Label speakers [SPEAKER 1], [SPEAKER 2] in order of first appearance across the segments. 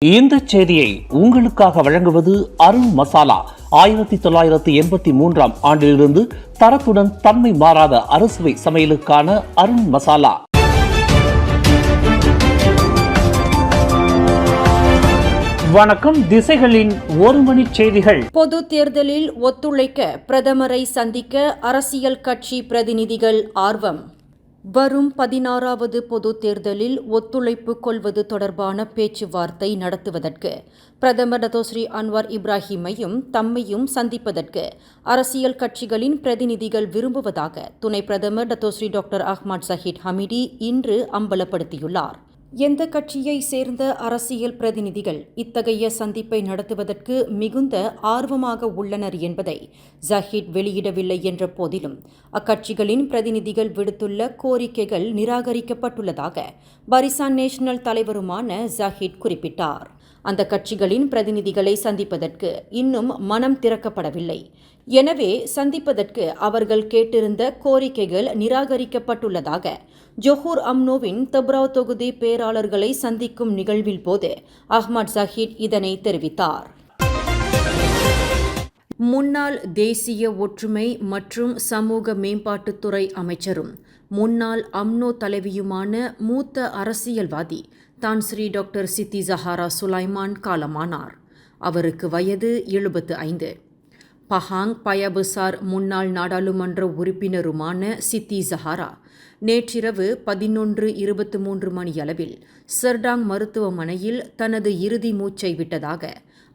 [SPEAKER 1] இந்த செய்தியை உங்களுக்காக வழங்குவது அருண் மசாலா. 1983 ஆண்டிலிருந்து தரத்துடன் தன்மை மாறாத அறுசுவை சமையலுக்கான அருண் மசாலா. வணக்கம். திசைகளின் ஒரு மணி செய்திகள்.
[SPEAKER 2] பொது தேர்தலில் ஒத்துழைக்க பிரதமரை சந்திக்க அரசியல் கட்சி பிரதிநிதிகள் ஆர்வம். வரும் 16வது பொது தேர்தலில் ஒத்துழைப்பு கொள்வது தொடர்பான பேச்சுவார்த்தை நடத்துவதற்கு பிரதமர் டத்தோஸ்ரீ அன்வார் இப்ராஹிமையும் தம்மையும் சந்திப்பதற்கு அரசியல் கட்சிகளின் பிரதிநிதிகள் விரும்புவதாக துணை பிரதமர் Datuk Seri doctor Ahmad Zahid Hamidi இன்று அம்பலப்படுத்தியுள்ளார். எந்த கட்சியை சேர்ந்த அரசியல் பிரதிநிதிகள் இத்தகைய சந்திப்பை நடத்துவதற்கு மிகுந்த ஆர்வமாக உள்ளனர் என்பதை ஜஹீர் வெளியிடவில்லை என்ற போதிலும் அக்கட்சிகளின் பிரதிநிதிகள் விடுத்துள்ள கோரிக்கைகள் நிராகரிக்கப்பட்டுள்ளதாக பரிசான் நேஷனல் தலைவருமான ஜஹீர் குறிப்பிட்டார். அந்த கட்சிகளின் பிரதிநிதிகளை சந்திப்பதற்கு இன்னும் மனம் திறக்கப்படவில்லை. எனவே சந்திப்பதற்கு அவர்கள் கேட்டிருந்த கோரிக்கைகள் நிராகரிக்கப்பட்டுள்ளதாக ஜொஹூர் அம்னோவின் தப்ராவ் தொகுதி பேராளர்களை சந்திக்கும் நிகழ்வில் போது அஹ்மத் ஜஹீர் இதனை தெரிவித்தார். முன்னாள் தேசிய ஒற்றுமை மற்றும் சமூக மேம்பாட்டுத்துறை அமைச்சரும் முன்னாள் அம்னோ தலைவியுமான மூத்த அரசியல்வாதி தான் ஸ்ரீ டாக்டர் சித்தி ஜஹாரா சுலைமான் காலமானார். அவருக்கு வயது 75. பஹாங் பயபுசார் முன்னாள் நாடாளுமன்ற உறுப்பினருமான சித்தி ஜஹாரா நேற்றிரவு 11:23 மணியளவில் சர்டாங் மருத்துவமனையில் தனது இறுதி மூச்சை விட்டதாக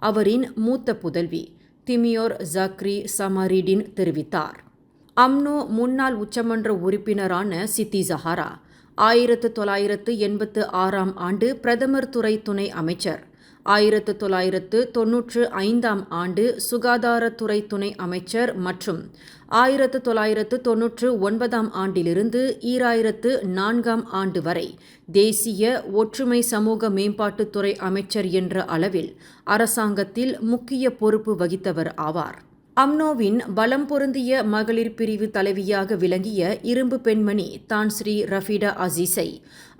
[SPEAKER 2] அவரின் மூத்த புதல்வி திமியோர் ஜக்ரி சமாரிடின் தெரிவித்தார். அம்னோ முன்னாள் உச்சமன்ற உறுப்பினரான சித்தி ஜஹாரா 1986 ஆண்டு பிரதமர் துறை துணை அமைச்சர், 1995 ஆண்டு சுகாதாரத்துறை துணை அமைச்சர் மற்றும் 1999 ஆண்டிலிருந்து 2004 ஆண்டு வரை தேசிய ஒற்றுமை சமூக மேம்பாட்டுத்துறை அமைச்சர் என்ற அளவில் அரசாங்கத்தில் முக்கிய பொறுப்பு வகித்தவர் ஆவார். அம்னோவின் பலம் பொருந்திய மகளிர் பிரிவு தலைவியாக விளங்கிய இரும்பு பெண்மணி தான் ஸ்ரீ ரஃபீடா அசீஸை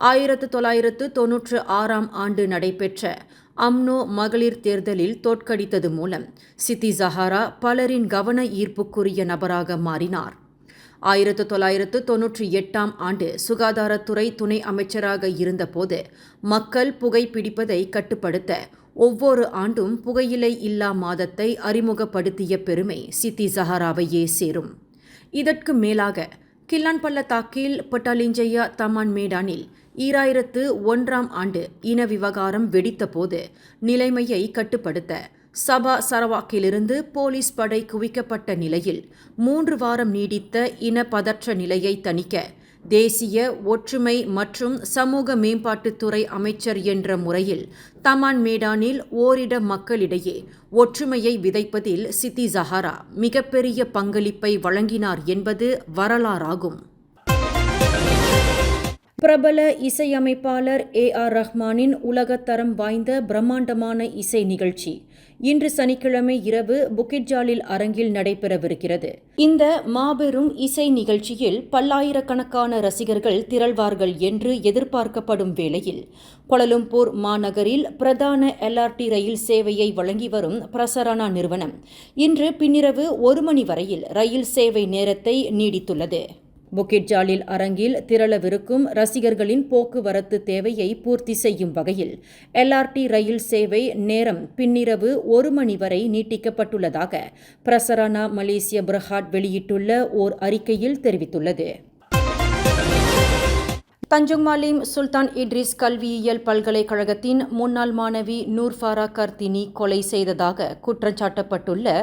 [SPEAKER 2] 1996 ஆண்டு நடைபெற்ற அம்னோ மகளிர் தேர்தலில் தோற்கடித்தது மூலம் சித்தி ஜஹாரா பலரின் கவன ஈர்ப்புக்குரிய நபராக மாறினார். 1998 ஆண்டு சுகாதாரத்துறை துணை அமைச்சராக இருந்தபோது மக்கள் புகைப்பிடிப்பதை கட்டுப்படுத்த ஒவ்வொரு ஆண்டும் புகையிலை இல்லா மாதத்தை அறிமுகப்படுத்திய பெருமை சித்தி ஜஹாராவையே சேரும். இதற்கு மேலாக கில்லான் பள்ளத்தாக்கில் பட்டாலிஞ்சையா தமான் மேடானில் 2001 ஆண்டு இன விவகாரம் வெடித்தபோது நிலைமையை கட்டுப்படுத்த சபா சரவாக்கிலிருந்து போலீஸ் படை குவிக்கப்பட்ட நிலையில் 3 வாரம் நீடித்த இன பதற்ற நிலையை தணிக்க தேசிய ஒற்றுமை மற்றும் சமூக மேம்பாட்டுத்துறை அமைச்சர் என்ற முறையில் தமான் மேடானில் ஓரிட மக்களிடையே ஒற்றுமையை விதைப்பதில் சித்தி ஜஹாரா மிகப்பெரிய பங்களிப்பை வழங்கினார் என்பது வரலாறாகும். பிரபல இசையமைப்பாளர் AR ரஹ்மானின் உலகத்தரம் வாய்ந்த பிரம்மாண்டமான இசை நிகழ்ச்சி இன்று சனிக்கிழமை இரவு புக்கிட்ஜாலில் அரங்கில் நடைபெறவிருக்கிறது. இந்த மாபெரும் இசை நிகழ்ச்சியில் பல்லாயிரக்கணக்கான ரசிகர்கள் திரள்வார்கள் என்று எதிர்பார்க்கப்படும் வேளையில் கோலாலம்பூர் மாநகரில் பிரதான LRT ரயில் சேவையை வழங்கி வரும் பிரசரணா நிறுவனம் இன்று பின்னிரவு 1 மணி வரையில் ரயில் சேவை நேரத்தை நீடித்துள்ளது. புக்கிட்ஜாலில் அரங்கில் திரளவிருக்கும் ரசிகர்களின் போக்குவரத்து தேவையை பூர்த்தி செய்யும் வகையில் LRT ரயில் சேவை நேரம் பின்னிரவு 1 மணி வரை நீட்டிக்கப்பட்டுள்ளதாக பிரசரணா மலேசிய பிரஹாட் வெளியிட்டுள்ள ஓர் அறிக்கையில் தெரிவித்துள்ளது. தஞ்சோங் மாலிம் சுல்தான் இட்ரிஸ் கல்வியியல் பல்கலைக்கழகத்தின் முன்னாள் மாணவி நூர்ஃபாரா கர்த்தினி கொலை செய்ததாக குற்றஞ்சாட்டப்பட்டுள்ள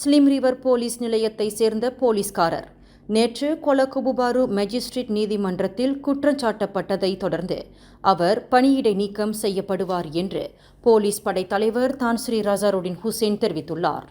[SPEAKER 2] ஸ்லிம் ரிவர் போலீஸ் நிலையத்தை சேர்ந்த போலீஸ்காரர் நேற்று கொலகுபுபாரு மேஜிஸ்ட்ரேட் நீதிமன்றத்தில் குற்றஞ்சாட்டப்பட்டதை தொடர்ந்து அவர் பணியிடை நீக்கம் செய்யப்படுவார் என்று போலீஸ் படைத்தலைவர் தான் ஸ்ரீ ரசாருடின் ஹுசேன் தெரிவித்துள்ளார்.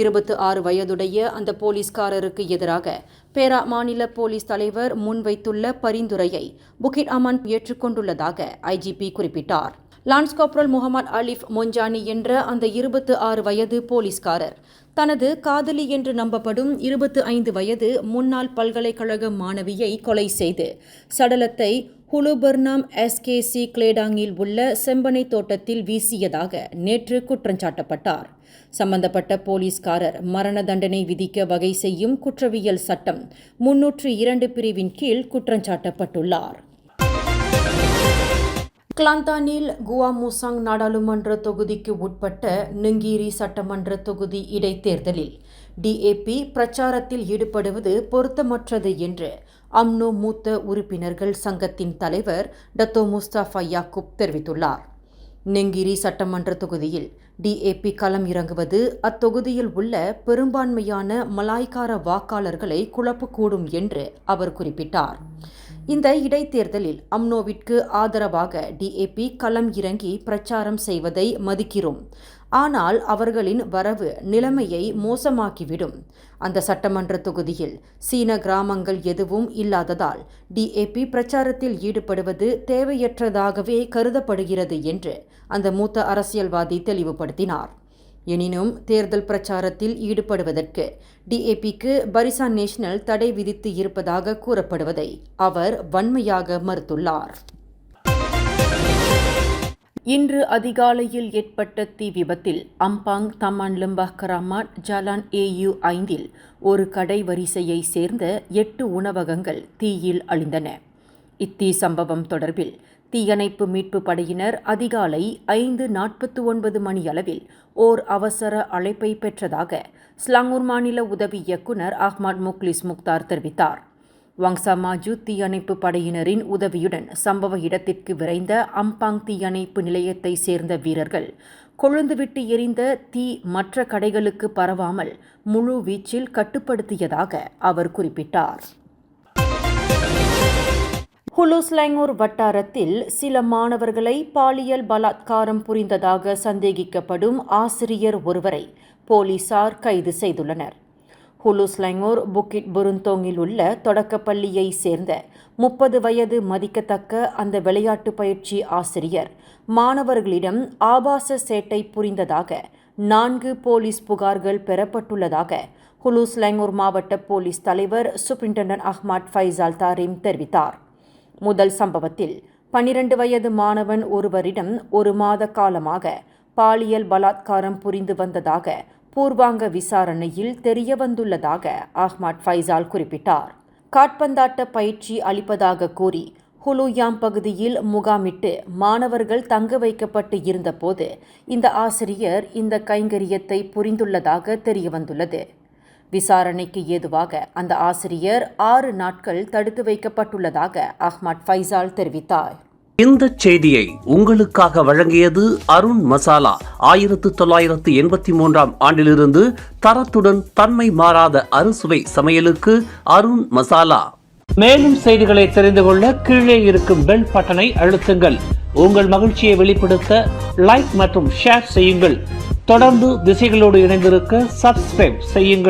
[SPEAKER 2] 26 வயதுடைய அந்த போலீஸ்காரருக்கு எதிராக பேரா மாநில போலீஸ் தலைவர் முன்வைத்துள்ள பரிந்துரையை புக்கிட் அமான் ஏற்றுக்கொண்டுள்ளதாக IGP குறிப்பிட்டார். லான்ஸ் காப்ரல் முகமது அலிஃப் மொஞ்சானி என்ற அந்த 26 வயது போலீஸ்காரர் தனது காதலி என்று நம்பப்படும் 25 வயது முன்னாள் பல்கலைக்கழக மாணவியை கொலை செய்து சடலத்தை ஹுலுபர்னாம் SKC கிளேடாங்கில் உள்ள செம்பனை தோட்டத்தில் வீசியதாக நேற்று குற்றஞ்சாட்டப்பட்டார். சம்பந்தப்பட்ட போலீஸ்காரர் மரண தண்டனை விதிக்க வகை செய்யும் குற்றவியல் சட்டம் 302 பிரிவின் கீழ் குற்றஞ்சாட்டப்பட்டுள்ளார். கிளாந்தானில் குவாமுசாங் நாடாளுமன்ற தொகுதிக்கு உட்பட்ட நுங்கீரி சட்டமன்ற தொகுதி இடைத்தேர்தலில் DAP பிரச்சாரத்தில் ஈடுபடுவது பொருத்தமற்றது என்று அம்னோ மூத்த உறுப்பினர்கள் சங்கத்தின் தலைவர் டத்தோ முஸ்தபா யாக்கூப் தெரிவித்துள்ளார். நெங்கிரி சட்டமன்ற தொகுதியில் DAP களம் இறங்குவது அத்தொகுதியில் உள்ள பெரும்பான்மையான மலாய்க்கார வாக்காளர்களை குழப்பக்கூடும் என்று அவர் குறிப்பிட்டார். இந்த இடைத்தேர்தலில் அம்னோவிற்கு ஆதரவாக DAP களம் இறங்கி பிரச்சாரம் செய்வதை மதிக்கிறோம். ஆனால் அவர்களின் வரவு நிலைமையை மோசமாக்கிவிடும். அந்த சட்டமன்ற தொகுதியில் சீன கிராமங்கள் எதுவும் இல்லாததால் DAP பிரச்சாரத்தில் ஈடுபடுவது தேவையற்றதாகவே கருதப்படுகிறது என்று அந்த மூத்த அரசியல்வாதி தெளிவுபடுத்தினார். எனினும் தேர்தல் பிரச்சாரத்தில் ஈடுபடுவதற்கு DAPக்கு பரிசான் நேஷனல் தடை விதித்து இருப்பதாக கூறப்படுவதை அவர் வன்மையாக மறுத்துள்ளார். இன்று அதிகாலையில் ஏற்பட்ட தீ விபத்தில் அம்பாங் தமான் லெம்பாஹ் கராமாட் ஜலான் AU 5 ஒரு கடை வரிசையை சேர்ந்த 8 உணவகங்கள் தீயில் அழிந்தன. இத்தீ சம்பவம் தொடர்பில் தீயணைப்பு மீட்பு படையினர் அதிகாலை 5:49 மணியளவில் ஓர் அவசர அழைப்பை பெற்றதாக ஸ்லாங்கூர் மாநில உதவி இயக்குனர் அஹ்மத் முக்லிஸ் முக்தார் தெரிவித்தார். வங்சா மாஜு தீயணைப்பு படையினரின் உதவியுடன் சம்பவ இடத்திற்கு விரைந்த அம்பாங் தீயணைப்பு நிலையத்தை சேர்ந்த வீரர்கள் கொழுந்துவிட்டு எரிந்த தீ மற்ற கடைகளுக்கு பரவாமல் முழு வீச்சில் கட்டுப்படுத்தியதாக அவர் குறிப்பிட்டார். ஹுலுஸ்லாங்கூர் வட்டாரத்தில் சில மாணவர்களை பாலியல் பலாத்காரம் புரிந்ததாக சந்தேகிக்கப்படும் ஆசிரியர் ஒருவரை போலீசார் கைது செய்துள்ளனர். ஹுலுஸ்லாங்கூர் புக்கிட் புருந்தோங்கில் உள்ள தொடக்கப்பள்ளியை சேர்ந்த 30 வயது மதிக்கத்தக்க அந்த விளையாட்டு பயிற்சி ஆசிரியர் மாணவர்களிடம் ஆபாச சேட்டை புரிந்ததாக 4 போலீஸ் புகார்கள் பெறப்பட்டுள்ளதாக ஹுலுஸ்லாங்கூர் மாவட்ட போலீஸ் தலைவர் சூப்பரிண்டென்டன்ட் அஹ்மத் ஃபைசால் தாரீம் தெரிவித்தார். முதல் சம்பவத்தில் 12 வயது மாணவன் ஒருவரிடம் 1 மாத காலமாக பாலியல் பலாத்காரம் புரிந்து வந்ததாக பூர்வாங்க விசாரணையில் தெரியவந்துள்ளதாக அஹ்மத் ஃபைசால் குறிப்பிட்டார். காட்பந்தாட்ட பயிற்சி அளிப்பதாக கூறி ஹுலுயாம் பகுதியில் முகாமிட்டு மாணவர்கள் தங்க வைக்கப்பட்டு இருந்தபோது இந்த ஆசிரியர் இந்த கைங்கரியத்தை புரிந்துள்ளதாக தெரியவந்துள்ளது. விசாரணைக்கு ஏதுவாக அந்த ஆசிரியர் 6 நாட்கள் தடுத்து வைக்கப்பட்டுள்ளதாக அஹ்மத் ஃபைசால் தெரிவித்தார்.
[SPEAKER 1] இந்த செய்தியை உங்களுக்காக வழங்கியது அருண் மசாலா. 1983 ஆண்டிலிருந்து தரத்துடன் தன்மை மாறாத அறுசுவை சமையலுக்கு அருண் மசாலா. மேலும் செய்திகளை தெரிந்து கொள்ள கீழே இருக்கும் பெல் பட்டனை அழுத்துங்கள். உங்கள் மகிழ்ச்சியை வெளிப்படுத்த லைக் மற்றும் ஷேர் செய்யுங்கள். தொடர்ந்து திசைகளோடு இணைந்திருக்க சப்ஸ்கிரைப் செய்யுங்கள்.